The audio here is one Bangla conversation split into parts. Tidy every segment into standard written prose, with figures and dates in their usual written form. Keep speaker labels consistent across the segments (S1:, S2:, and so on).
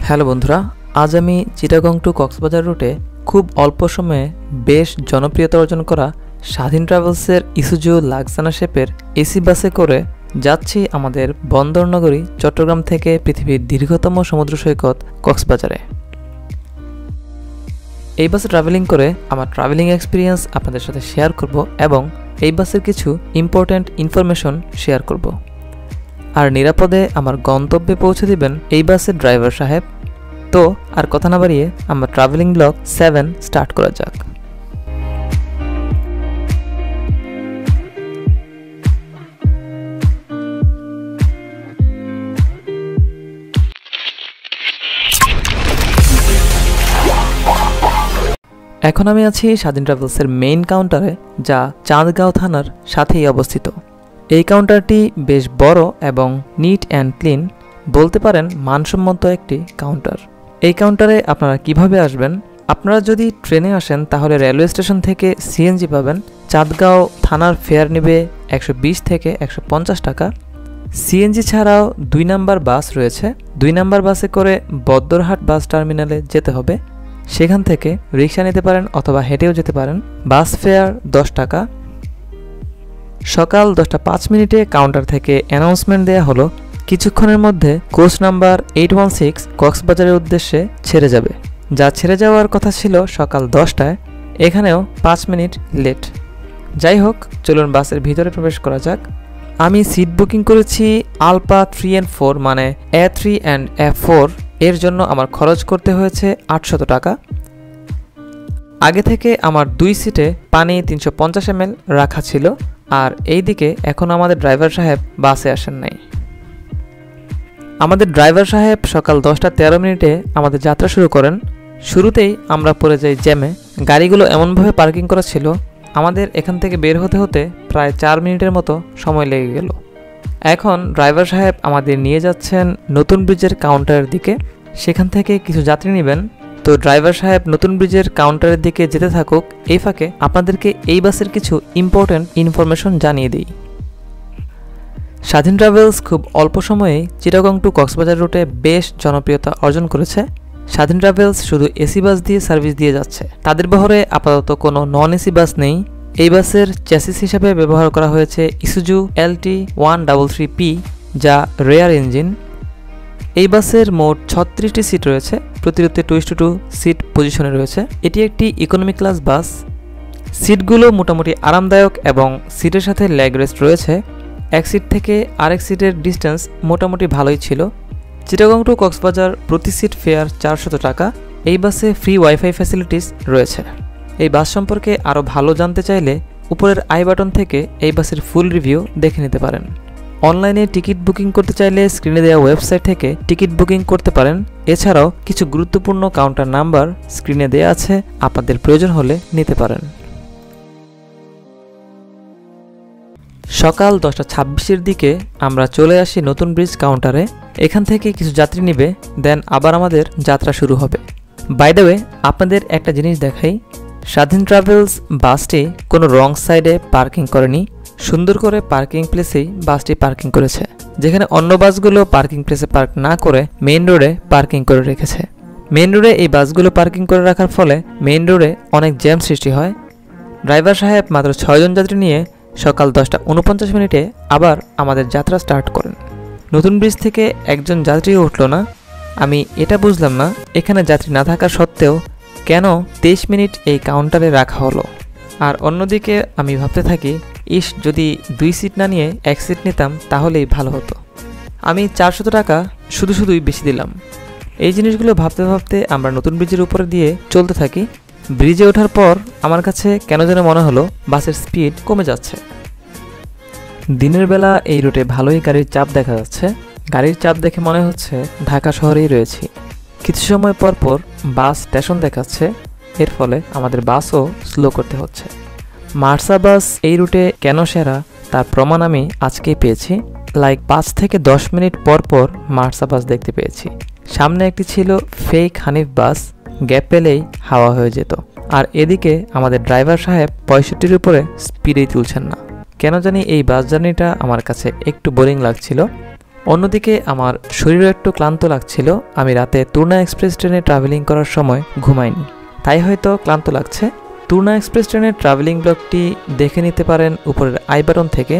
S1: হ্যালো বন্ধুরা, আজ আমি চিটাগং টু কক্সবাজার রুটে খুব অল্প সময়ে বেশ জনপ্রিয়তা অর্জন করা স্বাধীন ট্রাভেলসের ইসুজু লাক্সানা শেপের এসি বাসে করে যাচ্ছি আমাদের বন্দরনগরী চট্টগ্রাম থেকে পৃথিবীর দীর্ঘতম সমুদ্র সৈকত কক্সবাজারে। এই বাসে ট্রাভেলিং করে আমার ট্রাভেলিং এক্সপিরিয়েন্স আপনাদের সাথে শেয়ার করব এবং এই বাসের কিছু ইম্পর্ট্যান্ট ইনফরমেশন শেয়ার করব। আর নিরাপদে আমার গন্তব্যে পৌঁছে দিবেন এই বাসের ড্রাইভার সাহেব। তো আর কথা না বাড়িয়ে আমরা ট্রাভেলিং ব্লগ 7 স্টার্ট করা যাক। এখন আমি আছি স্বাধীন ট্রাভেলসের মেইন কাউন্টারে, যা চাঁদগাঁও থানার সাথেই অবস্থিত। এই কাউন্টারটি বেশ বড় এবং নিট অ্যান্ড ক্লিন, বলতে পারেন মানসম্মত একটি কাউন্টার। এই কাউন্টারে আপনারা কিভাবে আসবেন? আপনারা যদি ট্রেনে আসেন তাহলে রেলওয়ে স্টেশন থেকে সিএনজি পাবেন। চাঁদগাঁও থানার ফেয়ার নেবে 120 থেকে 150 টাকা। সিএনজি ছাড়াও 2 নাম্বার বাস রয়েছে। 2 নাম্বার বাসে করে বদ্দরহাট বাস টার্মিনালে যেতে হবে। সেখান থেকে রিক্সা নিতে পারেন অথবা হেঁটেও যেতে পারেন। বাস ফেয়ার 10 টাকা। সকাল 10:05 কাউন্টার থেকে অ্যানাউন্সমেন্ট দেয়া হলো কিছুক্ষণের মধ্যে কোচ নাম্বার 816 কক্সবাজারের উদ্দেশ্যে ছেড়ে যাবে। যা ছেড়ে যাওয়ার কথা ছিল সকাল 10টায়, এখানেও 5 মিনিট লেট। যাই হোক, চলুন বাসের ভিতরে প্রবেশ করা যাক। আমি সিট বুকিং করেছি আলপা 3 and 4, মানে A3 and A4। এর জন্য আমার খরচ করতে হয়েছে 800 টাকা। আগে থেকে আমার 2 সিটে পানি 350 ml রাখা ছিল। আর এই দিকে এখন আমাদের ড্রাইভার সাহেব বাসে আসেন নাই। আমাদের ড্রাইভার সাহেব সকাল 10:13 আমাদের যাত্রা শুরু করেন। শুরুতেই আমরা পড়ে যাই জ্যামে। গাড়িগুলো এমনভাবে পার্কিং করা ছিল, আমাদের এখান থেকে বের হতে হতে প্রায় 4 মিনিটের মতো সময় লেগে গেল। এখন ড্রাইভার সাহেব আমাদের নিয়ে যাচ্ছেন নতুন ব্রিজের কাউন্টারের দিকে। সেখান থেকে কিছু যাত্রী নেবেন। তো ড্রাইভার সাহেব নতুন ব্রিজের কাউন্টারের দিকে যেতে থাকুক। এই ফাঁকে আপনাদেরকে এই বাসের কিছু ইম্পর্ট্যান্ট ইনফরমেশন জানিয়ে দিই। স্বাধীন ট্রাভেলস খুব অল্প সময়েই চিটাগং টু কক্সবাজার রুটে বেশ জনপ্রিয়তা অর্জন করেছে। স্বাধীন ট্রাভেলস শুধু এসি বাস দিয়ে সার্ভিস দিয়ে যাচ্ছে। তাদের বহরে আপাতত কোনো নন এসি বাস নেই। এই বাসের চ্যাসিস হিসাবে ব্যবহার করা হয়েছে ইসুজু LT133P, যা রেয়ার ইঞ্জিন। এই বাসের মোট 36টি সিট রয়েছে। প্রতিটিতে 2:2 সিট পজিশনে রয়েছে। এটি একটি ইকোনমি ক্লাস বাস। সিটগুলো মোটামুটি আরামদায়ক এবং সিটের সাথে লেগ রেস্ট রয়েছে। এক সিট থেকে আরেক সিটের ডিস্টেন্স মোটামুটি ভালোই ছিল। চিটাগং টু কক্সবাজার প্রতি সিট ফেয়ার 400 টাকা। এই বাসে ফ্রি ওয়াইফাই ফ্যাসিলিটিস রয়েছে। এই বাস সম্পর্কে আরও ভালো জানতে চাইলে উপরের আই বাটন থেকে এই বাসের ফুল রিভিউ দেখে নিতে পারেন। অনলাইনে টিকিট বুকিং করতে চাইলে স্ক্রিনে দেওয়া ওয়েবসাইট থেকে টিকিট বুকিং করতে পারেন। এছাড়াও কিছু গুরুত্বপূর্ণ কাউন্টার নাম্বার স্ক্রিনে দেওয়া আছে, আপনাদের প্রয়োজন হলে নিতে পারেন। সকাল 10:26 দিকে আমরা চলে আসি নতুন ব্রিজ কাউন্টারে। এখান থেকে কিছু যাত্রী নিবে, দেন আবার আমাদের যাত্রা শুরু হবে। বাই দ্য ওয়ে, আপনাদের একটা জিনিস দেখাই, স্বাধীন ট্রাভেলস বাসটি কোনো রং সাইডে পার্কিং করেনি। সুন্দর করে পার্কিং প্লেসেই বাসটি পার্কিং করেছে, যেখানে অন্য বাসগুলো পার্কিং প্লেসে পার্ক না করে মেইন রোডে পার্কিং করে রেখেছে। মেইন রোডে এই বাসগুলো পার্কিং করে রাখার ফলে মেইন রোডে অনেক জ্যাম সৃষ্টি হয়। ড্রাইভার সাহেব মাত্র 6 জন যাত্রী নিয়ে সকাল 10:49 আবার আমাদের যাত্রা স্টার্ট করেন। নতুন ব্রিজ থেকে একজন যাত্রীও উঠল না। আমি এটা বুঝলাম না, এখানে যাত্রী না থাকা সত্ত্বেও কেন 23 মিনিট এই কাউন্টারে রাখা হলো। আর অন্যদিকে আমি ভাবতে থাকি, যদি 2 সিট না নিয়ে 1 সিট নিতাম তাহলেই ভালো হতো। আমি 400 টাকা শুধুই বেশি দিলাম। এই জিনিসগুলো ভাবতে ভাবতে আমরা নতুন ব্রিজের উপরে দিয়ে চলতে থাকি। ব্রিজে ওঠার পর আমার কাছে কেন যেন মনে হলো বাসের স্পিড কমে যাচ্ছে। দিনের বেলা এই রুটে ভালোই গাড়ির চাপ দেখা যাচ্ছে। গাড়ির চাপ দেখে মনে হচ্ছে ঢাকা শহরেই রয়েছি। কিছু সময় পর পর বাস স্টেশন দেখাচ্ছে, এর ফলে আমাদের বাসও স্লো করতে হচ্ছে। মার্সা বাস এই রুটে কেন সেরা তার প্রমাণ আমি আজকেই পেয়েছি। 5 থেকে 10 মিনিট পর পর মার্সা বাস দেখতে পেয়েছি। সামনে একটি ছিল ফেক হানিফ বাস, গ্যাপ পেলেই হাওয়া হয়ে যেত। আর এদিকে আমাদের ড্রাইভার সাহেব 65-র উপরে স্পিডেই তুলছেন না। কেন জানি এই বাস জার্নিটা আমার কাছে একটু বোরিং লাগছিল। অন্যদিকে আমার শরীরও একটু ক্লান্ত লাগছিল। আমি রাতে তুর্না এক্সপ্রেস ট্রেনে ট্রাভেলিং করার সময় ঘুমাইনি, তাই হয়তো ক্লান্ত লাগছে। তুর্না এক্সপ্রেস ট্রেনের ট্রাভেলিং ব্লগটি দেখে নিতে পারেন উপরের আই বাটন থেকে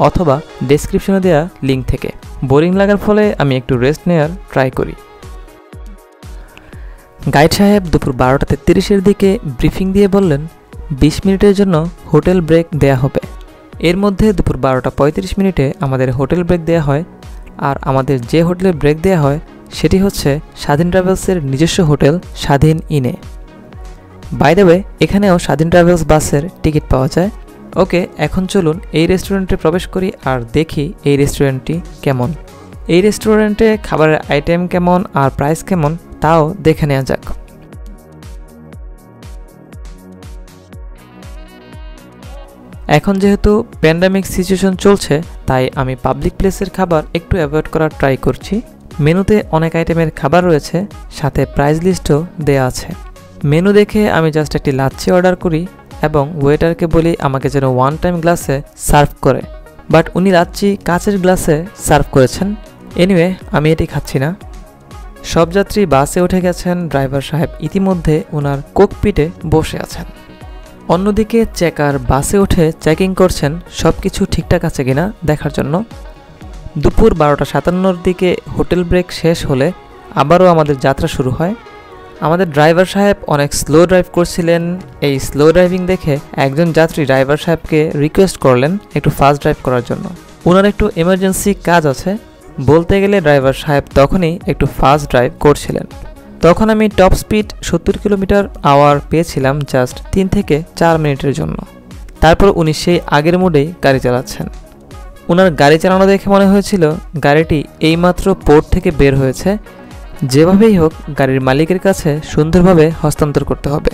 S1: অথবা ডেসক্রিপশনে দেওয়া লিঙ্ক থেকে। বোরিং লাগার ফলে আমি একটু রেস্ট নেওয়ার ট্রাই করি। গাইড সাহেব দুপুর 12:30 দিকে ব্রিফিং দিয়ে বললেন 20 মিনিটের জন্য হোটেল ব্রেক দেয়া হবে। এর মধ্যে দুপুর 12:35 আমাদের হোটেল ব্রেক দেয়া হয়। আর আমাদের যে হোটেলের ব্রেক দেয়া হয় সেটি হচ্ছে স্বাধীন ট্রাভেলসের নিজস্ব হোটেল স্বাধীন ইনে। বাই দ্য ওয়ে, এখানেও স্বাধীন ট্রাভেলস বাসের টিকিট পাওয়া যায়। ওকে, এখন চলুন এই রেস্টুরেন্টে প্রবেশ করি আর দেখি এই রেস্টুরেন্টটি কেমন। এই রেস্টুরেন্টে খাবারের আইটেম কেমন আর প্রাইস কেমন তাও দেখে নেওয়া যাক। এখন যেহেতু প্যান্ডামিক সিচুয়েশন চলছে, তাই আমি পাবলিক প্লেসের খাবার একটু অ্যাভয়েড করার ট্রাই করছি। মেনুতে অনেক আইটেমের খাবার রয়েছে, সাথে প্রাইস লিস্টও দেয়া আছে। মেনু দেখে আমি জাস্ট একটি লাচ্ছি অর্ডার করি এবং ওয়েটারকে বলি আমাকে যেন ওয়ান টাইম গ্লাসে সার্ভ করে, বাট উনি লাচ্ছি কাচের গ্লাসে সার্ভ করেছেন। এনিওয়ে, আমি এটি খাচ্ছি না। সব যাত্রী বাসে উঠে গেছেন, ড্রাইভার সাহেব ইতিমধ্যে ওনার কোকপিটে বসে আছেন। অন্যদিকে চেকার বাসে উঠে চেকিং করছেন সব কিছু ঠিকঠাক আছে কিনা দেখার জন্য। দুপুর 12:57 দিকে হোটেল ব্রেক শেষ হলে আবারও আমাদের যাত্রা শুরু হয়। আমাদের ড্রাইভার সাহেব অনেক স্লো ড্রাইভ করছিলেন। এই স্লো ড্রাইভিং দেখে একজন যাত্রী ড্রাইভার সাহেবকে রিকোয়েস্ট করলেন একটু ফাস্ট ড্রাইভ করার জন্য। ওনার একটু এমার্জেন্সি কাজ আছে। বলতে গেলে ড্রাইভার সাহেব তখনই একটু ফাস্ট ড্রাইভ করছিলেন। তখন আমি টপ স্পিড 70 কিলোমিটার/আওয়ার পেয়েছিলাম জাস্ট 3 থেকে 4 মিনিটের জন্য। তারপর উনি সেই আগের মোডেই গাড়ি চালাচ্ছেন। ওনার গাড়ি চালানো দেখে মনে হয়েছিল গাড়িটি এইমাত্র পোর্ট থেকে বের হয়েছে। যেভাবেই হোক গাড়ির মালিকের কাছে সুন্দরভাবে হস্তান্তর করতে হবে।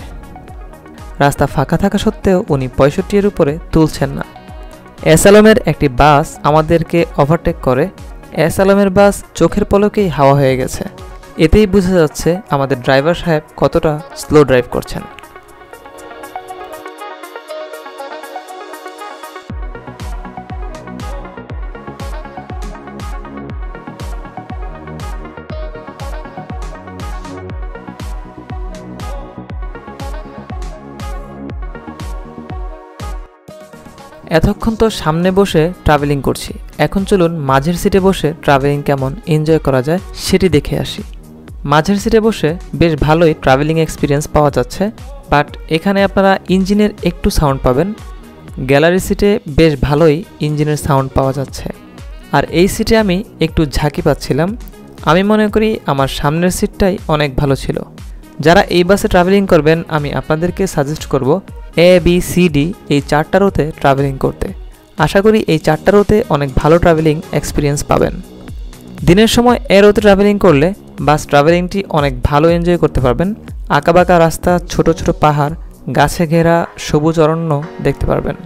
S1: রাস্তা ফাঁকা থাকা সত্ত্বেও উনি 65-এর উপরে তুলছেন না। এস আলমের একটি বাস আমাদেরকে ওভারটেক করে। এস আলমের বাস চোখের পলকেই হাওয়া হয়ে গেছে। এতেই বোঝা যাচ্ছে আমাদের ড্রাইভার সাহেব কতটা স্লো ড্রাইভ করছেন। এতক্ষণ তো সামনে বসে ট্রাভেলিং করছি, এখন চলুন মাঝের সিটে বসে ট্রাভেলিং কেমন এনজয় করা যায় সেটি দেখে আসি। মাঝের সিটে বসে বেশ ভালোই ট্রাভেলিং এক্সপিরিয়েন্স পাওয়া যাচ্ছে, বাট এখানে আপনারা ইঞ্জিনের একটু সাউন্ড পাবেন। গ্যালারি সিটে বেশ ভালোই ইঞ্জিনের সাউন্ড পাওয়া যাচ্ছে। আর এই সিটে আমি একটু ঝাঁকি পাচ্ছিলাম। আমি মনে করি আমার সামনের সিটটাই অনেক ভালো ছিল। যারা এই বাসে ট্রাভেলিং করবেন আমি আপনাদেরকে সাজেস্ট করব ABCD এই 4টা রোতে ট্রাভেলিং করতে। আশা করি এই 4টা রোতে অনেক ভালো ট্রাভেলিং এক্সপিরিয়েন্স পাবেন। দিনের সময় এ রোতে ট্রাভেলিং করলে বাস ট্রাভেলিংটি অনেক ভালো এনজয় করতে পারবেন। আঁকাবাঁকা রাস্তা, ছোট ছোট পাহাড়, গাছে ঘেরা সবুজ অরণ্য দেখতে পারবেন।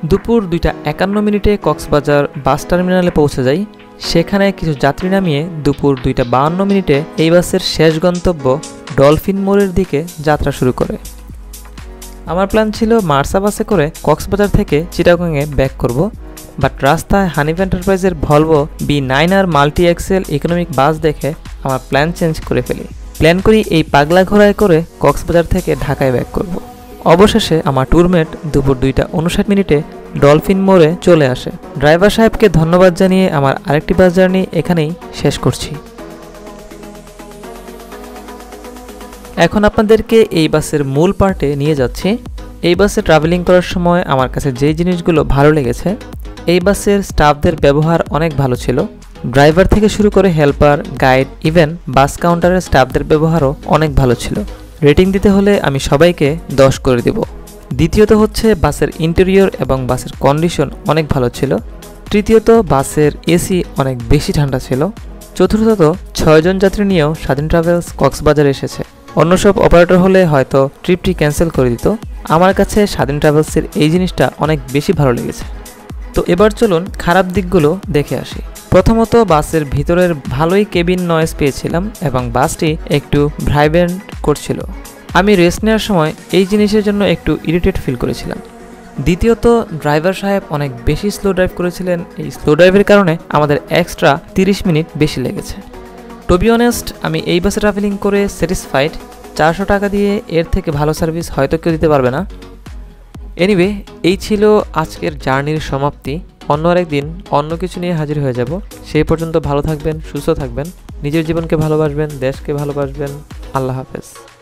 S1: দুপুর 2:51 কক্সবাজার বাস টার্মিনালে পৌঁছে যাই। সেখানে কিছু যাত্রী নামিয়ে দুপুর 2:52 এই বাসের শেষ গন্তব্য ডলফিন মোড়ের দিকে যাত্রা শুরু করে। আমার প্ল্যান ছিল মার্সা বাসে করে কক্সবাজার থেকে চিটাগংয়ে ব্যাক করব, বাট রাস্তায় হানিফ এন্টারপ্রাইজের Volvo B9R multi axle economic bus দেখে আমার প্ল্যান চেঞ্জ করে ফেলি। প্ল্যান করি এই পাগলা ঘোড়ায় করে কক্সবাজার থেকে ঢাকায় ব্যাক করব। অবশেষে আমার ট্যুরমেট দুপুর 2:59 ডলফিন মোড়ে চলে আসে। ড্রাইভার সাহেবকে ধন্যবাদ জানিয়ে আমার আরেকটি বাস জার্নি এখানেই শেষ করছি। এখন আপনাদেরকে এই বাসের মূল পার্টে নিয়ে যাচ্ছি। এই বাসে ট্রাভেলিং করার সময় আমার কাছে যেই জিনিসগুলো ভালো লেগেছে, এই বাসের স্টাফদের ব্যবহার অনেক ভালো ছিল। ড্রাইভার থেকে শুরু করে হেল্পার, গাইড, ইভেন বাস কাউন্টারের স্টাফদের ব্যবহারও অনেক ভালো ছিল। রেটিং দিতে হলে আমি সবাইকে 10 করে দেব। দ্বিতীয়ত হচ্ছে বাসের ইন্টেরিয়র এবং বাসের কন্ডিশন অনেক ভালো ছিল। তৃতীয়ত বাসের এসি অনেক বেশি ঠান্ডা ছিল। চতুর্থত 6 জন যাত্রী নিয়েও স্বাধীন ট্রাভেলস কক্সবাজার এসেছে। অন্য সব অপারেটর হলে হয়তো ট্রিপটি ক্যান্সেল করে দিত। আমার কাছে স্বাধীন ট্রাভেলসের এই জিনিসটা অনেক বেশি ভালো লেগেছে। তো এবার চলুন খারাপ দিকগুলো দেখে আসি। প্রথমত বাসের ভিতরের ভালোই কেবিন নয়েজ পেয়েছিলাম এবং বাসটি একটু ভাইব্রেন্ট করছিল। আমি রেস্ট নেওয়ার সময় এই জিনিসের জন্য একটু ইরিটেট ফিল করেছিলাম। দ্বিতীয়ত ড্রাইভার সাহেব অনেক বেশি স্লো ড্রাইভ করেছিলেন। এই স্লো ড্রাইভের কারণে আমাদের এক্সট্রা 30 মিনিট বেশি লেগেছে। টু বি অনেস্ট, আমি এই বাসে ট্রাভেলিং করে স্যাটিসফাইড। 400 টাকা দিয়ে এর থেকে ভালো সার্ভিস হয়তো কেউ দিতে পারবে না। এনিওয়ে, এই ছিল আজকের জার্নির সমাপ্তি। অন্য আরেকদিন অন্য কিছু নিয়ে হাজির হয়ে যাব। সেই পর্যন্ত ভালো থাকবেন, সুস্থ থাকবেন, নিজের জীবনকে ভালোবাসবেন, দেশকে ভালোবাসবেন। আল্লাহ হাফেজ।